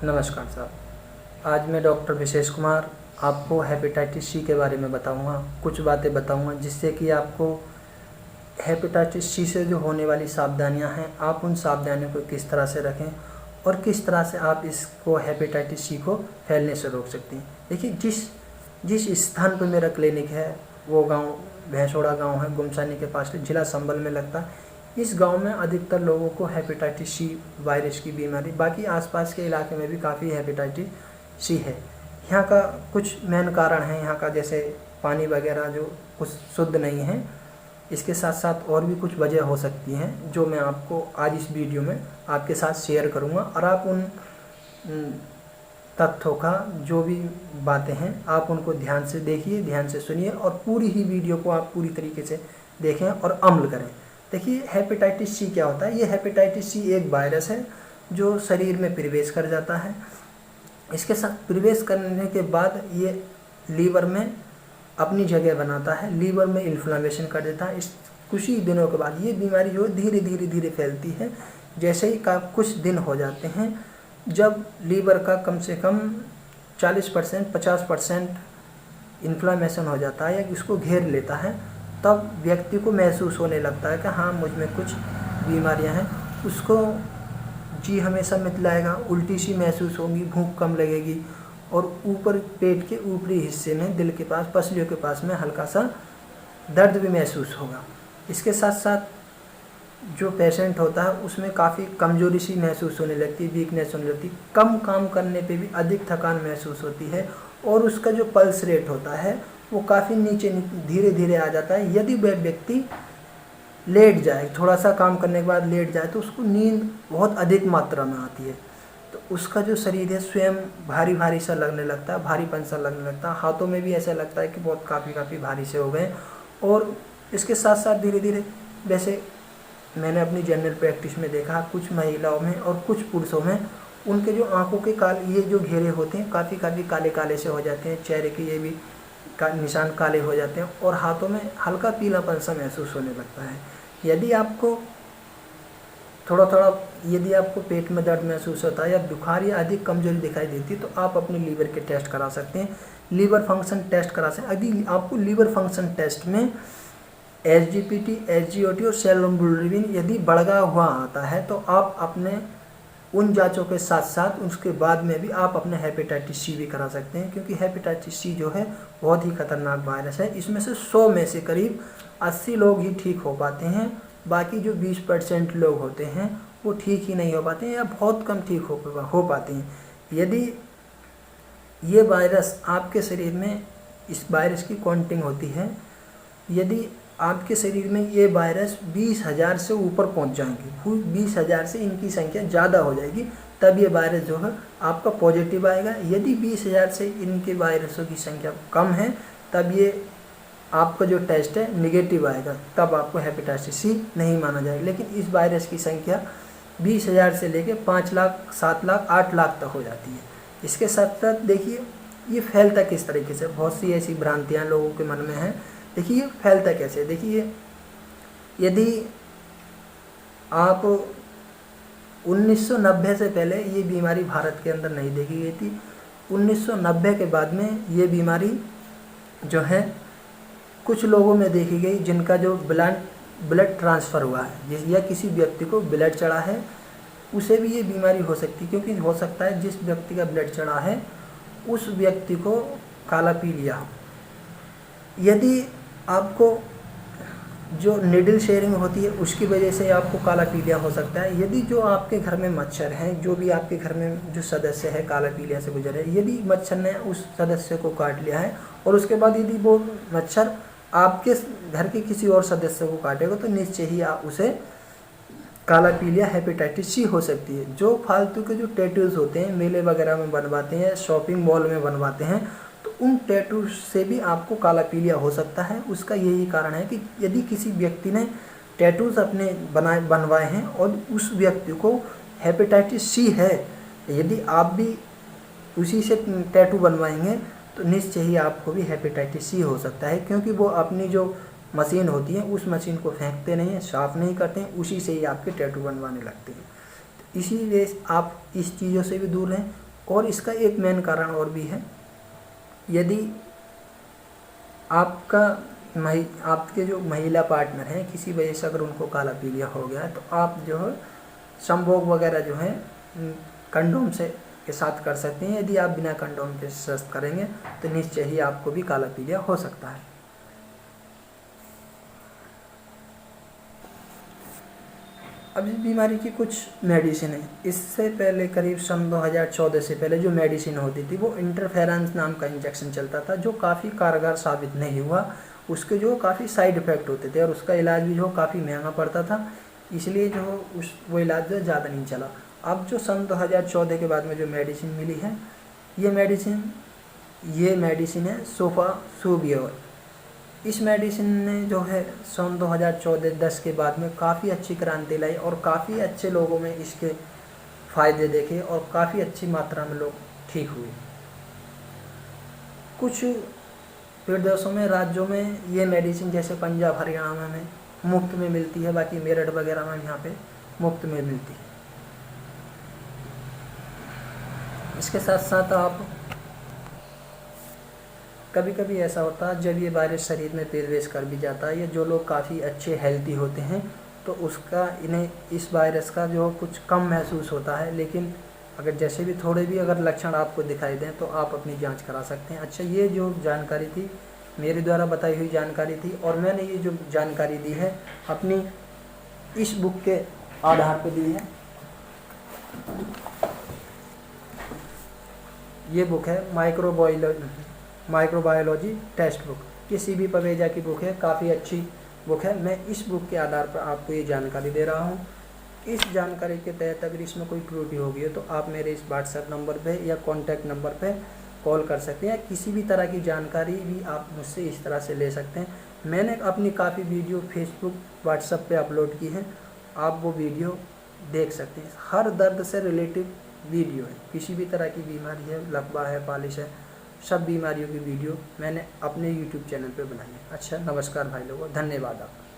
नमस्कार साहब। आज मैं डॉक्टर विशेष कुमार आपको हेपेटाइटिस सी के बारे में बताऊंगा। कुछ बातें बताऊंगा जिससे कि आपको हेपेटाइटिस सी से जो होने वाली सावधानियां हैं, आप उन सावधानियों को किस तरह से रखें और किस तरह से आप इसको हेपेटाइटिस सी को फैलने से रोक सकते हैं। देखिए, जिस स्थान पर मेरा क्लिनिक है वो गांव भैंसोड़ा गांव है, गुमसानी के पास, जिला संभल में लगता है। इस गांव में अधिकतर लोगों को हेपेटाइटिस सी वायरस की बीमारी, बाकी आसपास के इलाके में भी काफ़ी हेपेटाइटिस सी है। यहाँ का कुछ मेन कारण है, यहाँ का जैसे पानी वगैरह जो कुछ शुद्ध नहीं है। इसके साथ साथ और भी कुछ वजह हो सकती हैं जो मैं आपको आज इस वीडियो में आपके साथ शेयर करूँगा, और आप उन तथ्यों का जो भी बातें हैं आप उनको ध्यान से देखिए, ध्यान से सुनिए, और पूरी ही वीडियो को आप पूरी तरीके से देखें और अमल करें। देखिए, हेपेटाइटिस सी क्या होता है। ये हेपेटाइटिस सी एक वायरस है जो शरीर में प्रवेश कर जाता है। इसके साथ प्रवेश करने के बाद ये लीवर में अपनी जगह बनाता है, लीवर में इन्फ्लेमेशन कर देता है। इस कुछ ही दिनों के बाद ये बीमारी जो धीरे धीरे फैलती है। जैसे ही कुछ दिन हो जाते हैं, जब लीवर का कम से कम 40% 50% इन्फ्लेमेशन हो जाता है या इसको घेर लेता है, तब व्यक्ति को महसूस होने लगता है कि हाँ, मुझ में कुछ बीमारियां हैं। उसको जी हमेशा मितलाएगा, उल्टी सी महसूस होगी, भूख कम लगेगी, और ऊपर पेट के ऊपरी हिस्से में दिल के पास, पसलियों के पास में हल्का सा दर्द भी महसूस होगा। इसके साथ साथ जो पेशेंट होता है उसमें काफ़ी कमजोरी सी महसूस होने लगती है, वीकनेस होने लगती है, कम काम करने पे भी अधिक थकान महसूस होती है, और उसका जो पल्स रेट होता है वो काफ़ी नीचे धीरे धीरे आ जाता है। यदि वह व्यक्ति लेट जाए, थोड़ा सा काम करने के बाद लेट जाए, तो उसको नींद बहुत अधिक मात्रा में आती है। तो उसका जो शरीर है स्वयं भारी भारी सा लगने लगता है, भारीपन सा लगने लगता है, हाथों में भी ऐसा लगता है कि बहुत काफ़ी भारी से हो गए। और इसके साथ साथ धीरे धीरे, वैसे मैंने अपनी जनरल प्रैक्टिस में देखा, कुछ महिलाओं में और कुछ पुरुषों में उनके जो आंखों के ये जो घेरे होते हैं काफ़ी काले काले से हो जाते हैं, चेहरे के ये भी निशान काले हो जाते हैं, और हाथों में हल्का पीलापन सा महसूस होने लगता है। यदि आपको यदि आपको पेट में दर्द महसूस होता है या बुखार या अधिक कमजोरी दिखाई देती है, तो आप अपने लीवर के टेस्ट करा सकते हैं, लीवर फंक्शन टेस्ट करा सकते हैं। यदि आपको लीवर फंक्शन टेस्ट में SGPT, SGOT और सेलम बिलिरुबिन यदि बढ़ा हुआ आता है, तो आप अपने उन जांचों के साथ साथ उसके बाद में भी आप अपने हेपेटाइटिस सी भी करा सकते हैं, क्योंकि हेपेटाइटिस सी जो है बहुत ही खतरनाक वायरस है। इसमें से 100 में से करीब 80 लोग ही ठीक हो पाते हैं, बाकी जो 20% लोग होते हैं वो ठीक ही नहीं हो पाते हैं या बहुत कम ठीक हो पाते हैं। यदि ये वायरस आपके शरीर में, इस वायरस की काउंटिंग होती है, यदि आपके शरीर में ये वायरस 20,000 से ऊपर पहुंच जाएंगे, 20,000 से इनकी संख्या ज़्यादा हो जाएगी, तब ये वायरस जो है आपका पॉजिटिव आएगा। यदि 20,000 से इनके वायरसों की संख्या कम है, तब ये आपका जो टेस्ट है निगेटिव आएगा, तब आपको हेपेटाइटिस सी नहीं माना जाएगा। लेकिन इस वायरस की संख्या 20,000 से लेकर 5 लाख, 7 लाख, 8 लाख तक हो जाती है। इसके साथ साथ देखिए, ये फैलता किस तरीके से, बहुत सी ऐसी भ्रांतियाँ लोगों के मन में हैं। देखिए, ये फैलता कैसे। देखिए, यदि आप 1990 से पहले ये बीमारी भारत के अंदर नहीं देखी गई थी। 1990 के बाद में ये बीमारी जो है कुछ लोगों में देखी गई, जिनका जो ब्लड ट्रांसफ़र हुआ है, या किसी व्यक्ति को ब्लड चढ़ा है, उसे भी ये बीमारी हो सकती है। क्योंकि हो सकता है जिस व्यक्ति का ब्लड चढ़ा है उस व्यक्ति को काला पीलिया हो। यदि आपको जो निडल शेयरिंग होती है उसकी वजह से आपको काला पीलिया हो सकता है। यदि जो आपके घर में मच्छर हैं, जो भी आपके घर में जो सदस्य है काला पीलिया से गुजर है, यदि मच्छर ने उस सदस्य को काट लिया है और उसके बाद यदि वो मच्छर आपके घर के किसी और सदस्य को काटेगा, तो निश्चय ही आप उसे काला पीलिया हेपेटाइटिस सी हो सकती है। जो फालतू के जो टैटूज होते हैं, मेले वगैरह में बनवाते हैं, शॉपिंग मॉल में बनवाते हैं, तो उन टैटू से भी आपको काला पीलिया हो सकता है। उसका यही कारण है कि यदि किसी व्यक्ति ने टैटूज अपने बनवाए हैं और उस व्यक्ति को हेपेटाइटिस सी है, यदि आप भी उसी से टैटू बनवाएंगे, तो निश्चय ही आपको भी हेपेटाइटिस सी हो सकता है। क्योंकि वो अपनी जो मशीन होती है उस मशीन को फेंकते नहीं हैं, साफ़ नहीं करते हैं, उसी से ही आपके टैटू बनवाने लगते हैं। तो इसीलिए आप इस चीज़ों से भी दूर रहें। और इसका एक मेन कारण और भी है, यदि आपके जो महिला पार्टनर हैं किसी वजह से अगर उनको काला पीलिया हो गया है तो आप जो है संभोग वगैरह जो है कंडोम से के साथ कर सकते हैं। यदि आप बिना कंडोम के साथ करेंगे तो निश्चय ही आपको भी काला पीलिया हो सकता है। अब इस बीमारी की कुछ मेडिसिन है। इससे पहले करीब सन 2014 से पहले जो मेडिसिन होती थी वो इंटरफेरेंस नाम का इंजेक्शन चलता था, जो काफ़ी कारगर साबित नहीं हुआ। उसके जो काफ़ी साइड इफ़ेक्ट होते थे और उसका इलाज भी जो काफ़ी महंगा पड़ता था, इसलिए जो वो इलाज जो ज़्यादा नहीं चला। अब जो सन 2014 के बाद में जो मेडिसिन मिली है, ये मेडिसिन है सोफासुबियोर। इस मेडिसिन ने जो है सन 2014-10 के बाद में काफ़ी अच्छी क्रांति लाई और काफ़ी अच्छे लोगों में इसके फ़ायदे देखे और काफ़ी अच्छी मात्रा में लोग ठीक हुए। कुछ प्रदेशों में, राज्यों में ये मेडिसिन जैसे पंजाब हरियाणा में मुफ्त में मिलती है, बाकी मेरठ वगैरह में यहाँ पे मुफ्त में मिलती है। इसके साथ साथ आप कभी कभी ऐसा होता है जब ये वायरस शरीर में प्रवेश कर भी जाता है, या जो लोग काफ़ी अच्छे हेल्दी होते हैं तो इन्हें इस वायरस का जो कुछ कम महसूस होता है। लेकिन अगर जैसे भी थोड़े भी अगर लक्षण आपको दिखाई दें तो आप अपनी जांच करा सकते हैं। अच्छा, ये जो जानकारी थी मेरे द्वारा बताई हुई जानकारी थी, और मैंने ये जो जानकारी दी है अपनी इस बुक के आधार पर दी है। ये बुक है माइक्रोबायोलॉजी टेक्स्ट बुक, किसी भी पवेजा की बुक है, काफ़ी अच्छी बुक है। मैं इस बुक के आधार पर आपको ये जानकारी दे रहा हूँ। इस जानकारी के तहत अगर इसमें कोई त्रुटि होगी है तो आप मेरे इस व्हाट्सएप नंबर पे या कॉन्टैक्ट नंबर पे कॉल कर सकते हैं। किसी भी तरह की जानकारी भी आप मुझसे इस तरह से ले सकते हैं। मैंने अपनी काफ़ी वीडियो फेसबुक व्हाट्सएप पे अपलोड की है, आप वो वीडियो देख सकते हैं। हर दर्द से रिलेटिव वीडियो है, किसी भी तरह की बीमारी है, लकवा है, पालिश है, सब बीमारियों की वीडियो मैंने अपने YouTube चैनल पे बनाई है। अच्छा, नमस्कार भाई लोगों, धन्यवाद आपका।